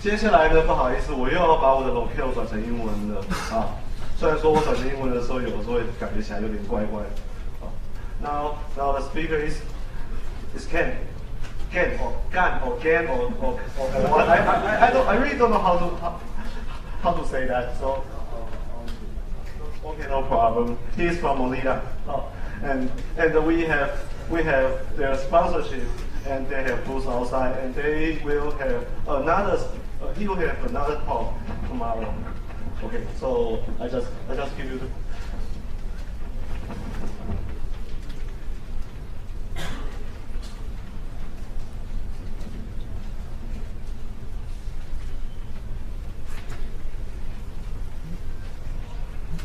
接下来呢，不好意思，我又要把我的 locale 转成英文了啊。虽然说我转成英文的时候，有的时候会感觉起来有点怪怪的。Now the speaker is Ken or Gan or Gan or what? I really don't know how to say that. So okay, no problem. He's from Mozilla, and we have their sponsorship, and they have booths outside, and they will have another. He will have another talk tomorrow. Okay, so I just give you the.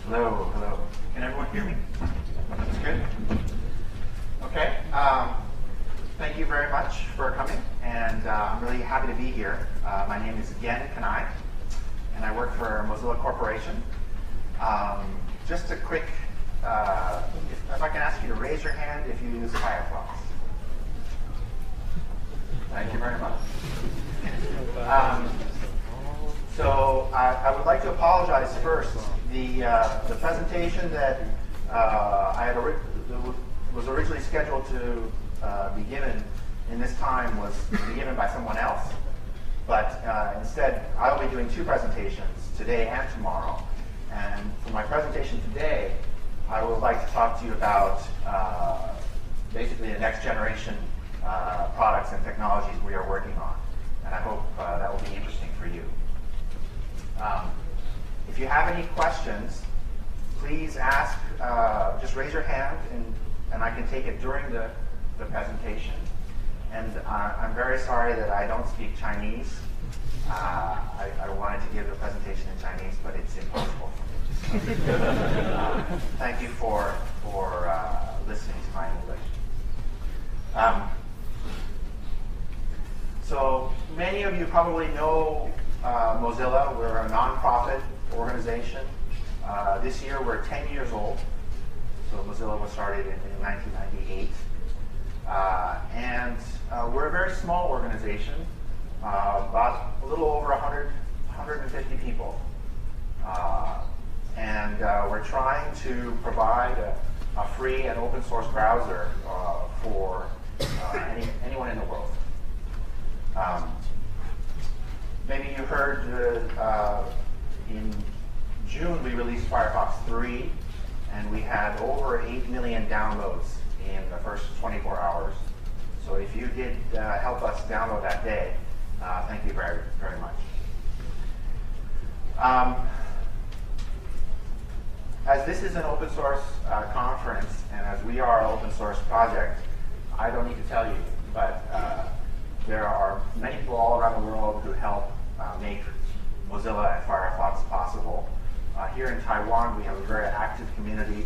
Hello, hello. Can everyone hear me? That's good. Okay. Thank you very much for coming, and I'm really happy to be here. My name is Gen Kanai, and I work for Mozilla Corporation. Just a quick, if I can ask you to raise your hand if you use Firefox. Thank you very much. So I would like to apologize first. The presentation that was originally scheduled to be given in this time was to be given by someone else. But instead, I'll be doing two presentations, today and tomorrow. And for my presentation today, I would like to talk to you about basically the next generation products and technologies we are working on. And I hope that will be interesting for you. If you have any questions, please ask, just raise your hand, and I can take it during the presentation. And I'm very sorry that I don't speak Chinese. I wanted to give the presentation in Chinese, but it's impossible for me. Thank you for listening to my English. So many of you probably know Mozilla. We're a nonprofit organization. This year we're 10 years old. So Mozilla was started in 1998. And we're a very small organization, about a little over 150 people. And we're trying to provide a free and open source browser for anyone in the world. Maybe you heard in June we released Firefox 3, and we had over 8 million downloads in the first 24 hours. So if you did help us download that day, thank you very, very much. As this is an open source conference, and as we are an open source project, I don't need to tell you, but there are many people all around the world who help make Mozilla and Firefox possible. Here in Taiwan, we have a very active community,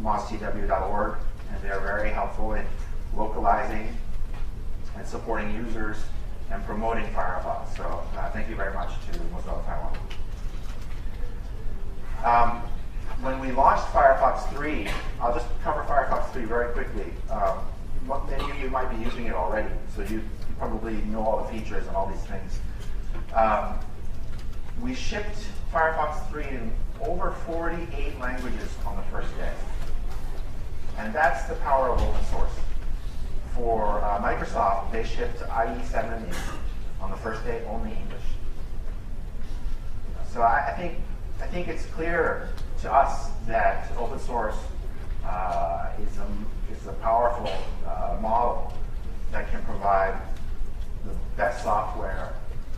moztw.org, and they're very helpful in localizing and supporting users and promoting Firefox. So thank you very much to Mozilla Taiwan. When we launched Firefox 3, I'll just cover Firefox 3 very quickly. Many of you might be using it already, so you probably know all the features and all these things. We shipped Firefox 3 in over 48 languages on the first day. And that's the power of open source. For Microsoft, they shipped IE7 on the first day, only English. So I think it's clear to us that open source is a powerful model that can provide the best software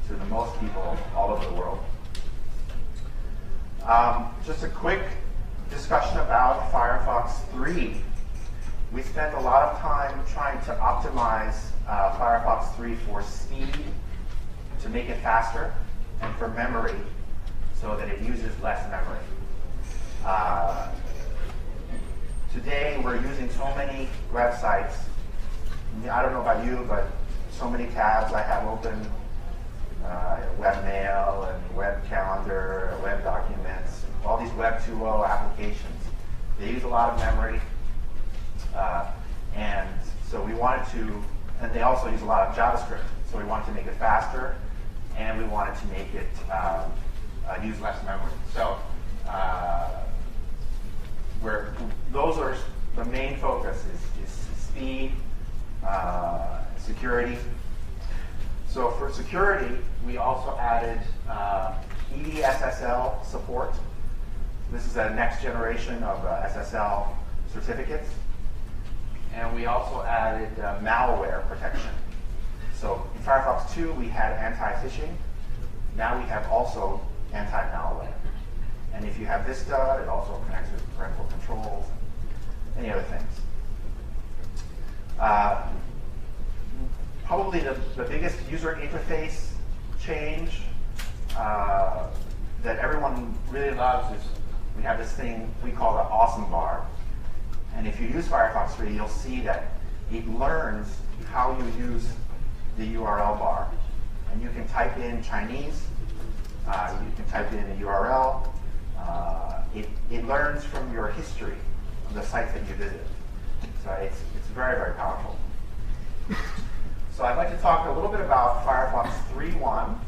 to the most people all over the world. Just a quick discussion about Firefox 3. We spent a lot of time trying to optimize Firefox 3 for speed, to make it faster, and for memory, so that it uses less memory. Today, we're using so many websites. I don't know about you, but so many tabs I have open, webmail and web calendar, web documents, all these Web 2.0 applications. They use a lot of memory, and so we wanted to, and they also use a lot of JavaScript, so we wanted to make it faster and we wanted to make it use less memory. So where those are the main focus is speed, security. So for security, we also added EDSSL support. This is a next generation of SSL certificates. And we also added malware protection. So in Firefox 2, we had anti-phishing. Now we have also anti-malware. And if you have Vista, it also connects with parental controls, any other things. Probably the biggest user interface change that everyone really loves is we have this thing we call the awesome bar. And if you use Firefox 3, you'll see that it learns how you use the URL bar. And you can type in Chinese, you can type in a URL. It learns from your history of the sites that you visit. So it's very, very powerful. So I'd like to talk a little bit about Firefox 3.1.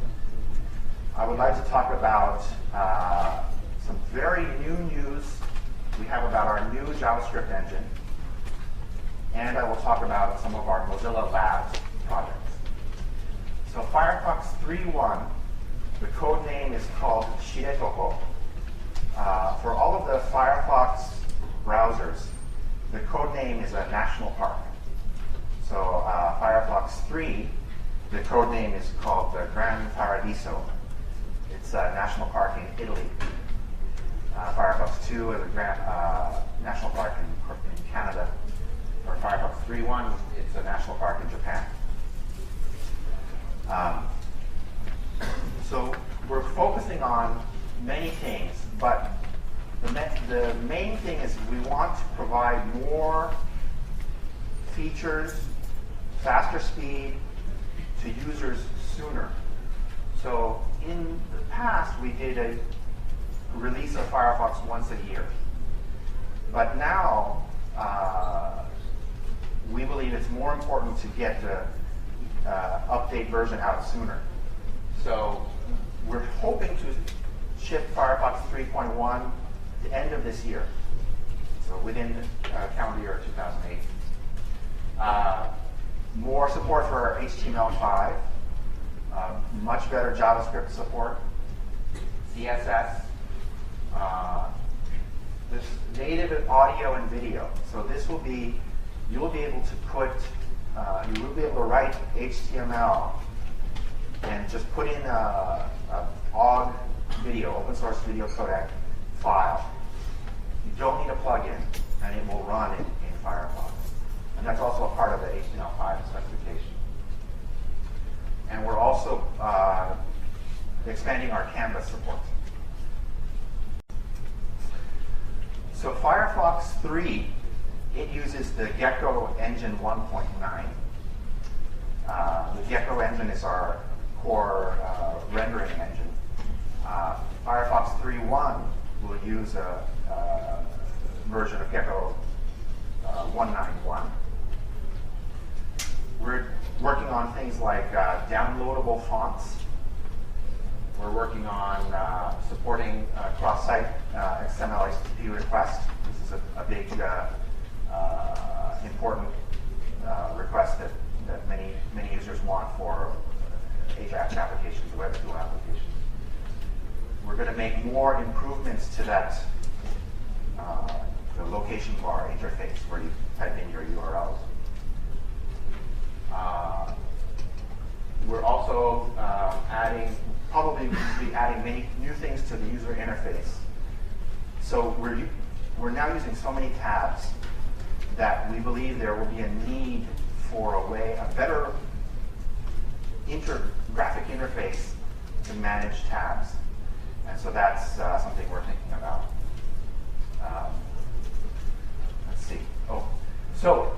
I would like to talk about some very new news we have about our new JavaScript engine. And I will talk about some of our Mozilla Labs projects. So Firefox 3.1, the code name is called Shiretoko. For all of the Firefox browsers, the code name is a national park. So Firefox 3, the code name is called the Gran Paradiso. It's a national park in Italy. Firefox 2 is a national park in Canada. Or Firefox 3.1, it's a national park in Japan. So we're focusing on many things, but the main thing is we want to provide more features, faster speed to users sooner. So in the past, we did a release of Firefox once a year. But now, we believe it's more important to get the update version out sooner. So we're hoping to ship Firefox 3.1 at the end of this year, so within calendar year 2008. More support for HTML5, much better JavaScript support, CSS, this native audio and video. So this will be, you will be able to put, you will be able to write HTML and just put in a OGG video, open source video codec file. You don't need a plugin, and it will run in Firefox. And that's also a part of the HTML5 specification. And we're also expanding our Canvas support. So Firefox 3, it uses the Gecko engine 1.9. The Gecko engine is our core rendering engine. Firefox 3.1 will use a version of Gecko 191. We're working on things like downloadable fonts. We're working on supporting cross-site XML HTTP request. This is a big, important request that many users want for Ajax applications, web tool applications. We're going to make more improvements to that the location bar interface where you type in your URLs. We're also probably be adding many new things to the user interface. So we're now using so many tabs that we believe there will be a need for a better graphic interface to manage tabs. And so that's something we're thinking about. Let's see. So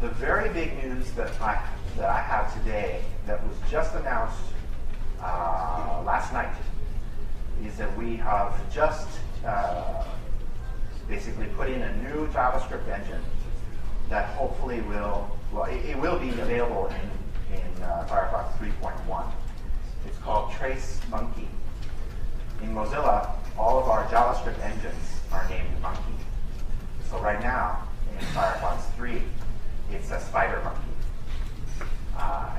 the very big news that I have today that was just announced last night is that we have just basically put in a new JavaScript engine that hopefully it will be available in Firefox 3.1. It's trace monkey. In Mozilla, all of our JavaScript engines are named monkey. So right now, in Firefox 3, it's a spider monkey.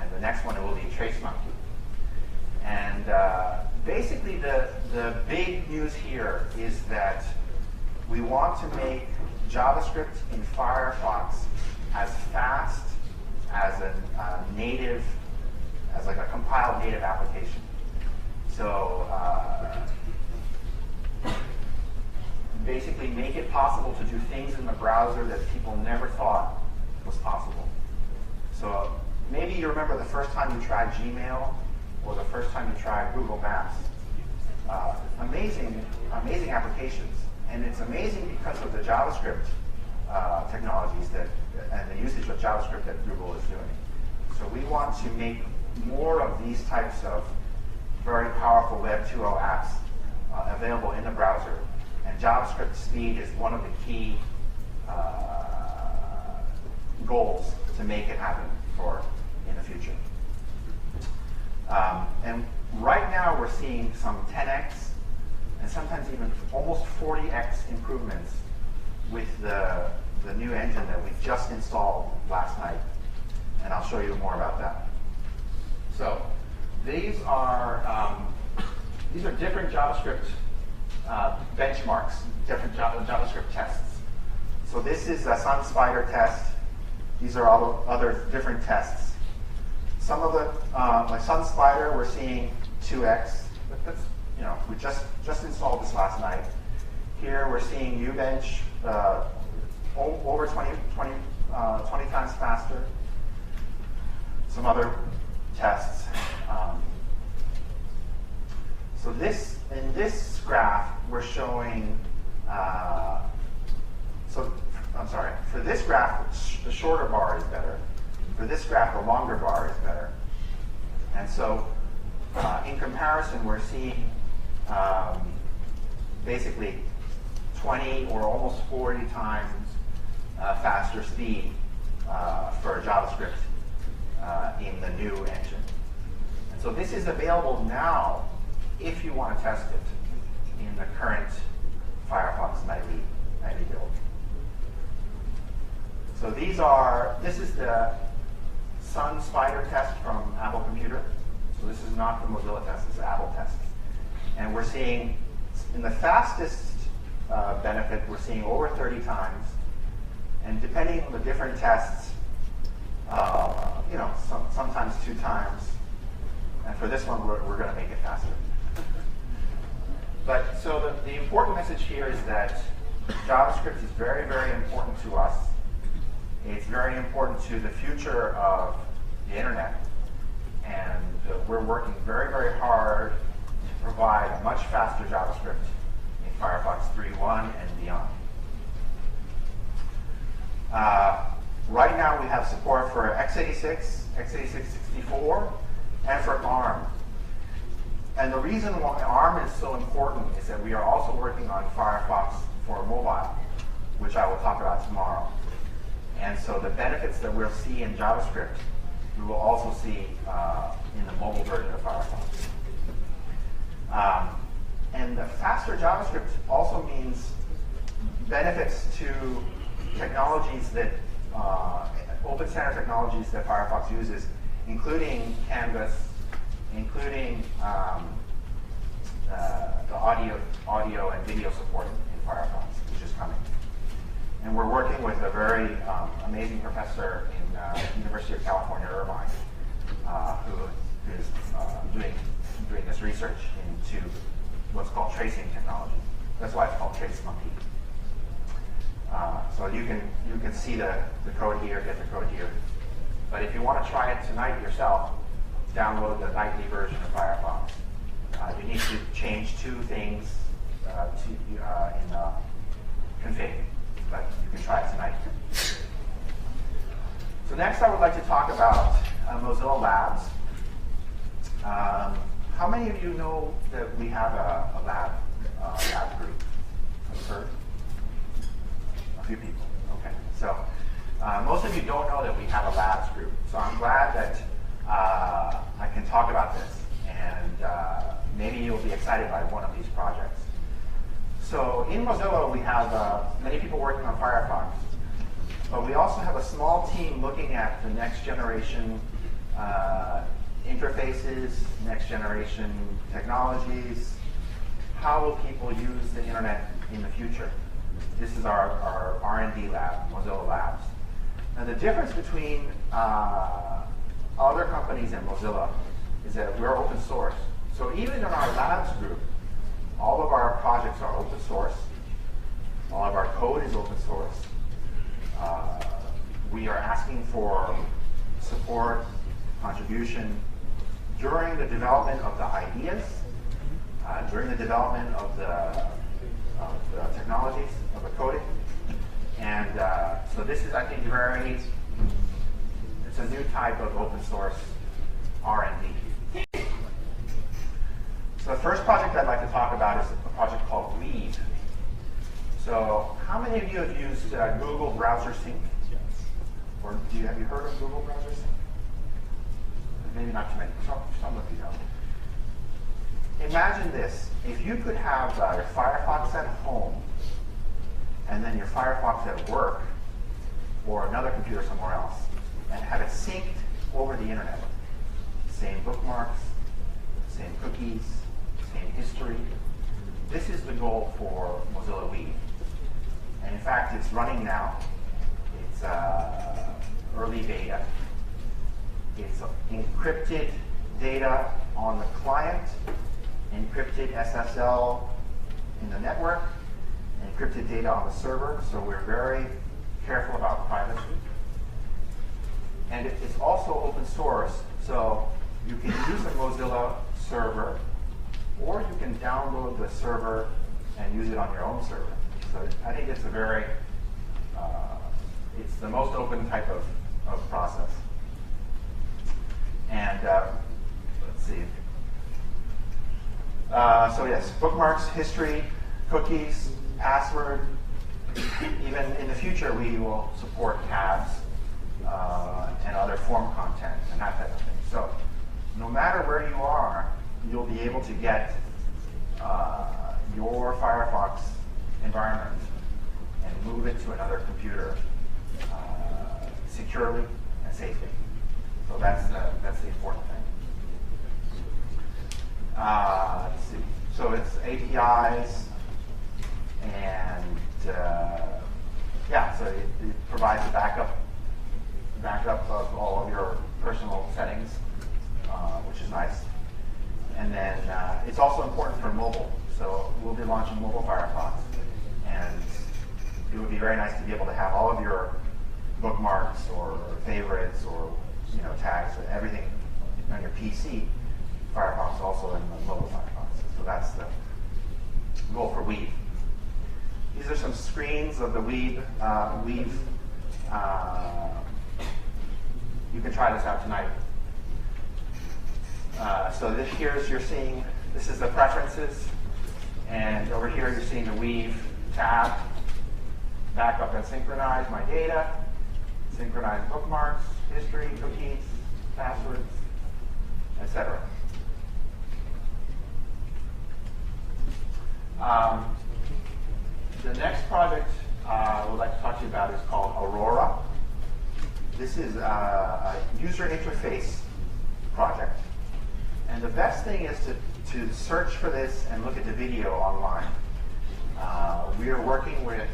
And the next one it will be trace monkey. And basically the big news here is that we want to make JavaScript in Firefox as fast as a native, as like a compiled native application. So basically make it possible to do things in the browser that people never thought was possible. So maybe you remember the first time you tried Gmail or the first time you tried Google Maps. Amazing applications. And it's amazing because of the JavaScript technologies and the usage of JavaScript that Google is doing. So we want to make more of these types of very powerful Web 2.0 apps available in the browser. And JavaScript speed is one of the key goals to make it happen in the future. And right now we're seeing some 10x and sometimes even almost 40x improvements with the new engine that we just installed last night. And I'll show you more about that. So these are different JavaScript benchmarks, different JavaScript tests. So this is a Sun Spider test. These are all other different tests. Some of the, like Sun Spider, we're seeing 2x. But that's, we just installed this last night. Here we're seeing Ubench over 20 times faster. Some other tests. So in this graph, we're showing, for this graph, the shorter bar is better. For this graph, the longer bar is better. And so in comparison, we're seeing basically 20 or almost 40 times faster speed for JavaScript in the new engine. And so this is available now if you want to test it in the current Firefox nightly build. So this is the Sun Spider test from Apple Computer. So this is not the Mozilla test, this is Apple test. And we're seeing, in the fastest benefit, we're seeing over 30 times. And depending on the different tests, sometimes 2 times. And for this one, we're going to make it faster. But so the important message here is that JavaScript is very, very important to us. It's very important to the future of the internet. And we're working very, very hard to provide a much faster JavaScript in Firefox 3.1 and beyond. Right now we have support for x86, x86-64, and for ARM. And the reason why ARM is so important is that we are also working on Firefox for mobile, which I will talk about tomorrow. And so the benefits that we'll see in JavaScript, we will also see in the mobile version of Firefox. And the faster JavaScript also means benefits to technologies that, open standard technologies that Firefox uses, including Canvas, including the audio and video support in Firefox, which is coming. And we're working with a very amazing professor in the University of California, Irvine, who is doing this research into what's called tracing technology. That's why it's called Trace Monkey. So you can see the code here, get the code here. But if you want to try it tonight yourself, download the nightly version of Firefox. You need to change 2 things in config, but you can try it tonight. So next I would like to talk about Mozilla Labs. How many of you know that we have a lab group? Have you heard? A few people. Okay. So most of you don't know that we have a labs group. So I'm glad that I can talk about this. And maybe you'll be excited by one of these projects. So in Mozilla, we have many people working on Firefox, but we also have a small team looking at the next generation interfaces, next generation technologies. How will people use the internet in the future? This is our R&D lab, Mozilla Labs. Now the difference between other companies and Mozilla is that we're open source. So even in our labs group, all of our projects are open source. All of our code is open source. We are asking for support, contribution during the development of the ideas, during the development of the technologies, of the coding. And so this is, I think, it's a new type of open source R&D. So the first project I'd like to talk about is a project called Weave. So how many of you have used Google Browser Sync? Yes. Or have you heard of Google Browser Sync? Maybe not too many. Some of you know. Imagine this. If you could have your Firefox at home and then your Firefox at work or another computer somewhere else and have it synced over the internet. Same bookmarks, same cookies, same history. This is the goal for Mozilla Weave. And in fact, it's running now. It's early beta. It's encrypted data on the client, encrypted SSL in the network, encrypted data on the server. So we're very careful about privacy. And it's also open source, so you can use a Mozilla server, or you can download the server and use it on your own server. So I think it's a very, it's the most open type of process. And let's see. So yes, bookmarks, history, cookies, password. Even in the future, we will support tabs and other form content and that type of thing. So no matter where you are, you'll be able to get your Firefox environment and move it to another computer securely and safely. So that's the important thing. Let's see. So it's APIs, and yeah, so it provides a backup of all of your personal settings, which is nice. And then it's also important for mobile. So we'll be launching mobile Firefox, and it would be very nice to be able to have all of your bookmarks or favorites or tags, everything on your PC. Firefox also in the mobile Firefox. So that's the goal for Weave. These are some screens of the Weave. You can try this out tonight. So this is the preferences, and over here you're seeing the Weave tab, backup and synchronize my data, synchronize bookmarks, history, cookies, passwords, etc. The next project I would like to talk to you about is called Aurora. This is a user interface project. And the best thing is to search for this and look at the video online. We are working with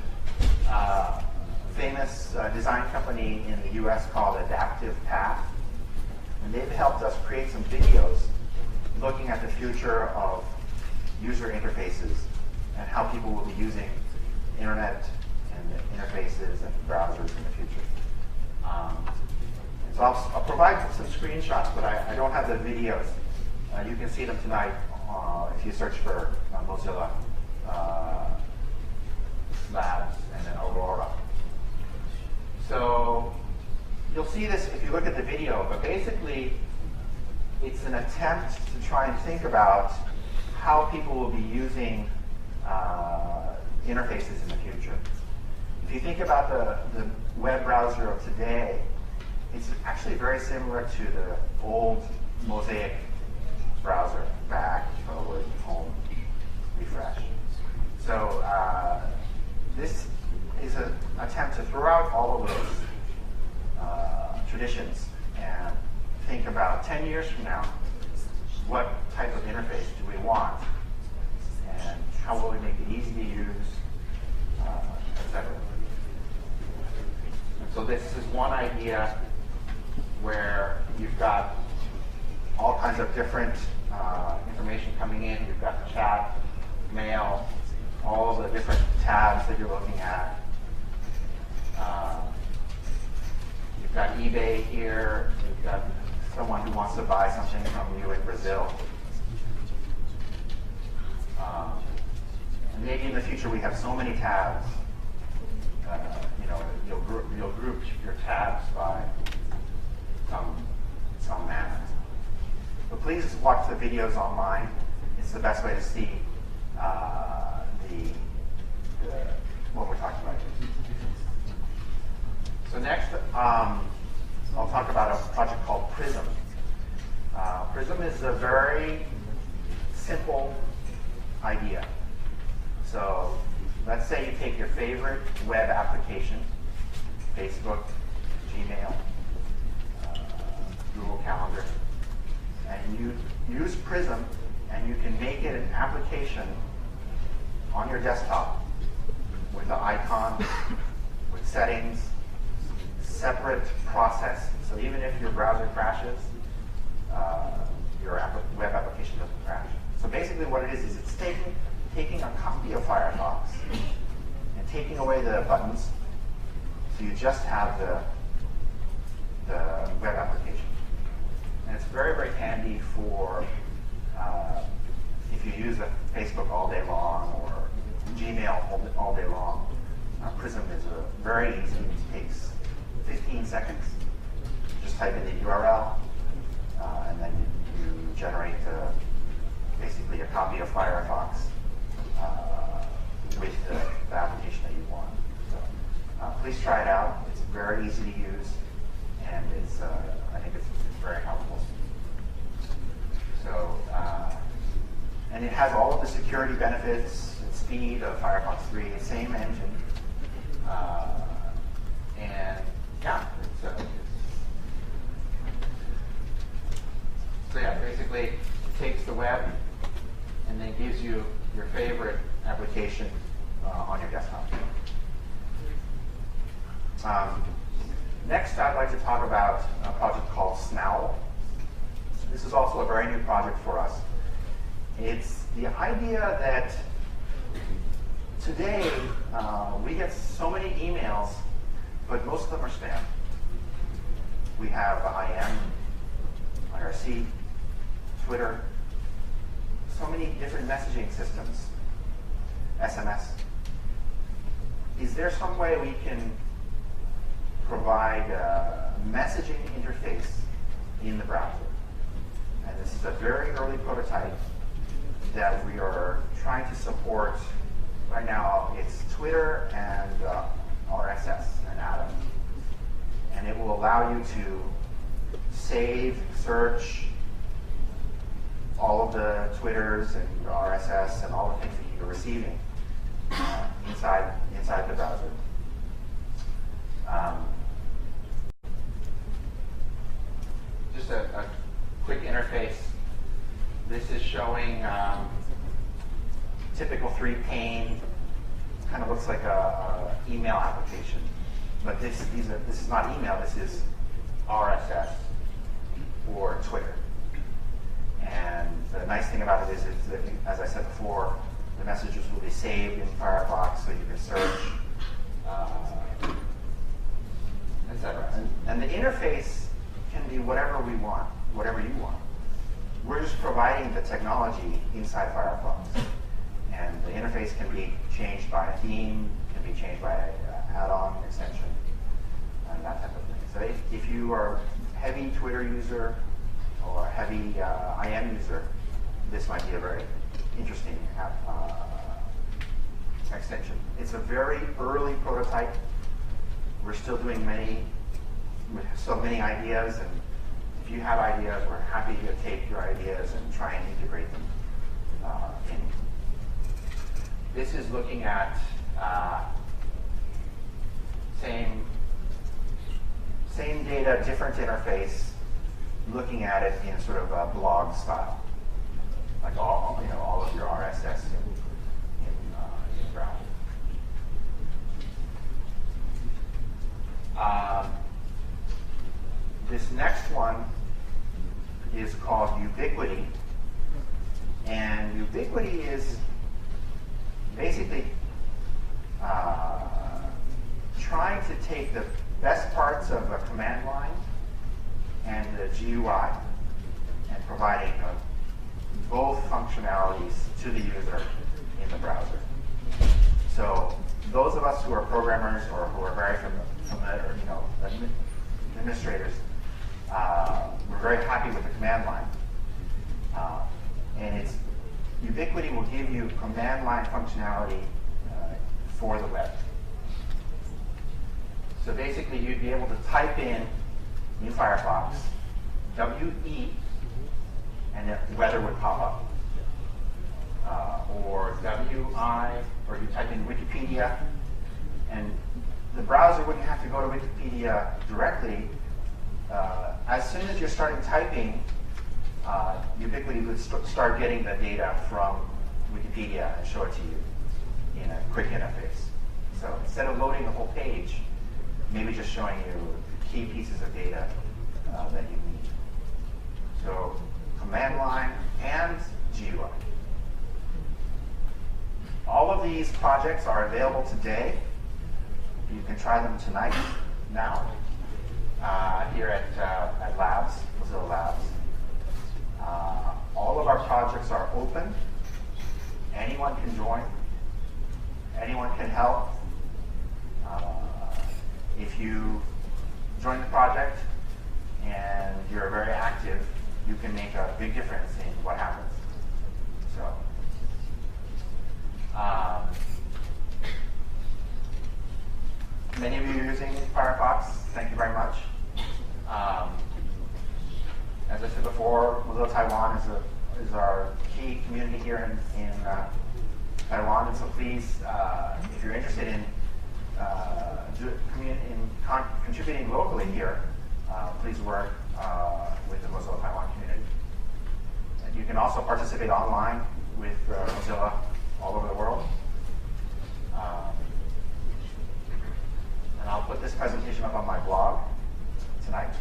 a famous design company in the US called Adaptive Path. And they've helped us create some videos looking at the future of user interfaces and how people will be using internet and interfaces and browsers in the future. So I'll provide some screenshots, but I don't have the videos. You can see them tonight if you search for Mozilla Labs and then Aurora. So you'll see this if you look at the video, but basically it's an attempt to try and think about how people will be using interfaces in the future. If you think about the web browser of today, it's actually very similar to the old Mosaic browser back, with 10 years from now, what type of interface do we want? And how will we make it easy to use, etc. So this is one idea where you've got all kinds of different information coming in. You've got the chat, mail, all of the different tabs that you're looking at. You've got eBay here. You've got someone who wants to buy something from you in Brazil. And maybe in the future we have so many tabs. You'll group your tabs by some manner. But please watch the videos online. It's the best way to see what we're talking about here. So next, I'll talk about a project called Prism. Prism is a very simple idea. So let's say you take your favorite web application, Facebook, Gmail, Google Calendar, and you use Prism, and you can make it an application on your desktop with the icon, with settings, separate process. So even if your browser crashes, your web application doesn't crash. So basically what it is it's taking a copy of Firefox and taking away the buttons, so you just have the web application. And it's very, very handy for if you use Facebook all day long or Gmail all day long. Prism is very easy. It takes 15 seconds. Just type in the URL, and then you generate basically a copy of Firefox with the application that you want. So please try it out. It's very easy to use, and I think it's very helpful. So, and it has all of the security benefits and speed of Firefox 3, same engine. And yeah, so yeah, basically it takes the web and then gives you your favorite application on your desktop. Next, I'd like to talk about a project called Snowl. This is also a very new project for us. It's the idea that today we get so many emails, but most of them are spam. We have IM, IRC, Twitter, so many different messaging systems, SMS. Is there some way we can provide a messaging interface in the browser? And this is a very early prototype that we are trying to support. Right now, it's Twitter and RSS and Atom. And it will allow you to save, search all of the Twitters and RSS and all the things that you're receiving inside the browser. Just a quick interface. This is showing typical 3-pane. Kind of looks like a email application, but this is not email. This is RSS or Twitter. And the nice thing about it is that, as I said before, the messages will be saved in Firefox, so you can search, etc. And the interface can be whatever we want, whatever you want. We're just providing the technology inside Firefox. And the interface can be changed by a theme, can be changed by an add-on extension, and that type of thing. So if you are a heavy Twitter user or a heavy IM user, this might be a very interesting extension. It's a very early prototype. We're still doing so many ideas, and if you have ideas, we're happy to take your ideas and try and integrate them in. This is looking at same data, different interface, looking at it in sort of a blog style, like all of your RSS in browser. This next one is called Ubiquity, and Ubiquity is basically trying to take the best parts of a command line and the GUI and providing both functionalities to the user in the browser. So those of us who are programmers or who are very familiar, administrators, we're very happy with the command line. And Ubiquity will give you command line functionality for the web. So basically, you'd be able to type in Firefox, WE, and the weather would pop up. Or WI, or you type in Wikipedia, and the browser wouldn't have to go to Wikipedia directly. As soon as you're starting typing, Ubiquity would start getting the data from Wikipedia and show it to you in a quick interface. So instead of loading the whole page, maybe just showing you the key pieces of data that you need. So command line and GUI. All of these projects are available today. You can try them tonight, now, here at Labs, Mozilla Labs. All of our projects are open. Anyone can join. Anyone can help. If you join the project and you're very active, you can make a big difference in what happens. So, many of you are using Firefox. Thank you very much. As I said before, Mozilla Taiwan is our key community here in Taiwan, and so please, if you're interested in contributing locally here, please work with the Mozilla Taiwan community. And you can also participate online with Mozilla all over the world. And I'll put this presentation up on my blog tonight,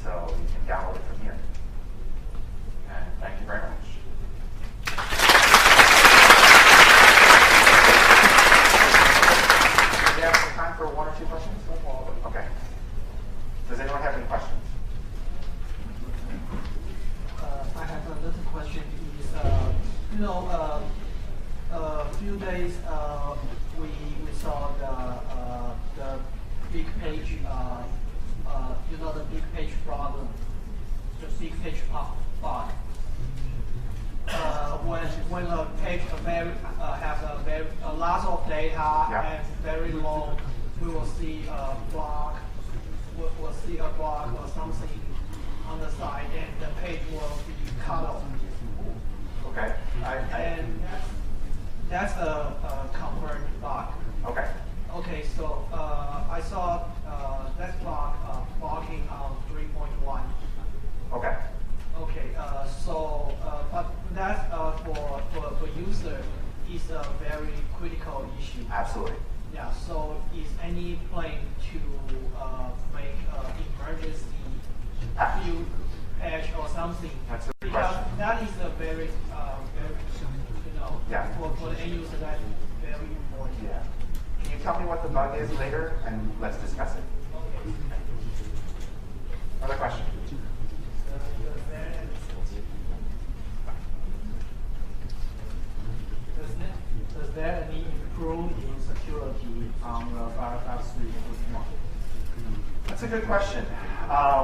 so you can download it from here. And thank you very much. Do we have time for one or two questions? Okay. Does anyone have any questions? I have another question. A few days we saw the big page, the big page problem, the big page bug. When a page has a lot of data and very long, we will see a block. We'll see a block or something on the side, and the page will be cut off. Okay. And that's a confirmed bug. Okay. Okay, so I saw that block blocking on 3.1. Okay. Okay, but that for user is a very critical issue. Absolutely. Yeah, so is any plan to make emergency view patch or something? That's a good because question. that is a very, for the end user, that's very important. Yeah. Can you tell me what the bug is later, and let's discuss it? Okay. Another question? Does there any improvement in security on the Firefox 3.1? That's a good question.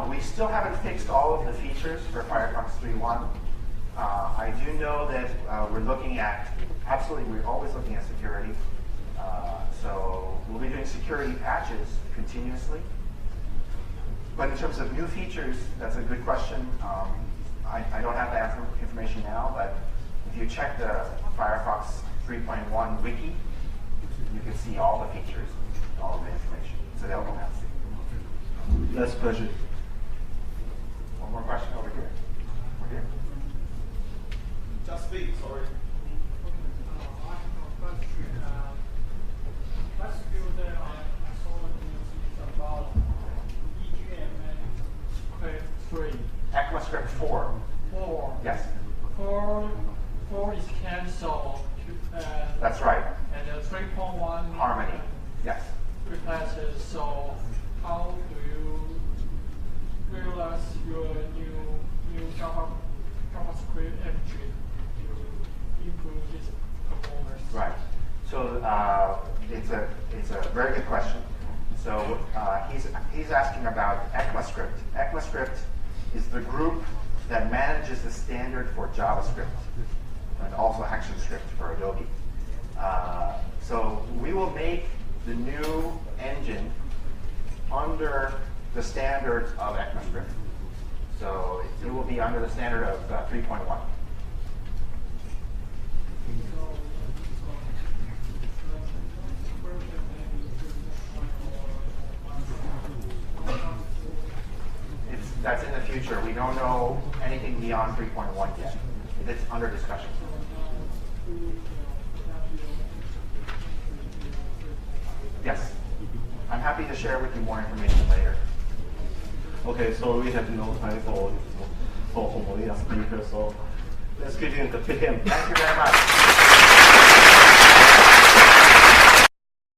We still haven't fixed all of the features for Firefox 3.1. I do know that we're looking at, we're always looking at security. So we'll be doing security patches continuously. But in terms of new features, that's a good question. I don't have that information now, but if you check the Firefox 3.1 wiki, you can see all the features, all of the information. It's available now. Last question. One more question over here. Over here. Just speak, sorry. I have a question. Let's do the solid news is about EGM and script 3. ECMAScript 4. 4. Yes. 4 is cancelled. That's right. And 3.1 Harmony. Yes. replaces. So how do you realize your new JavaScript entry to improve its performance? Right. So it's a very good question. So he's asking about ECMAScript. ECMAScript is the group that manages the standard for JavaScript and also ActionScript for Adobe. So we will make the new engine under the standards of ECMAScript. So it will be under the standard of 3.1. That's in the future. We don't know anything beyond 3.1 yet. It's under discussion. Yes. I'm happy to share with you more information later. Okay, so we have no time for Mozilla speaker, so let's give him the PM. Thank you very much.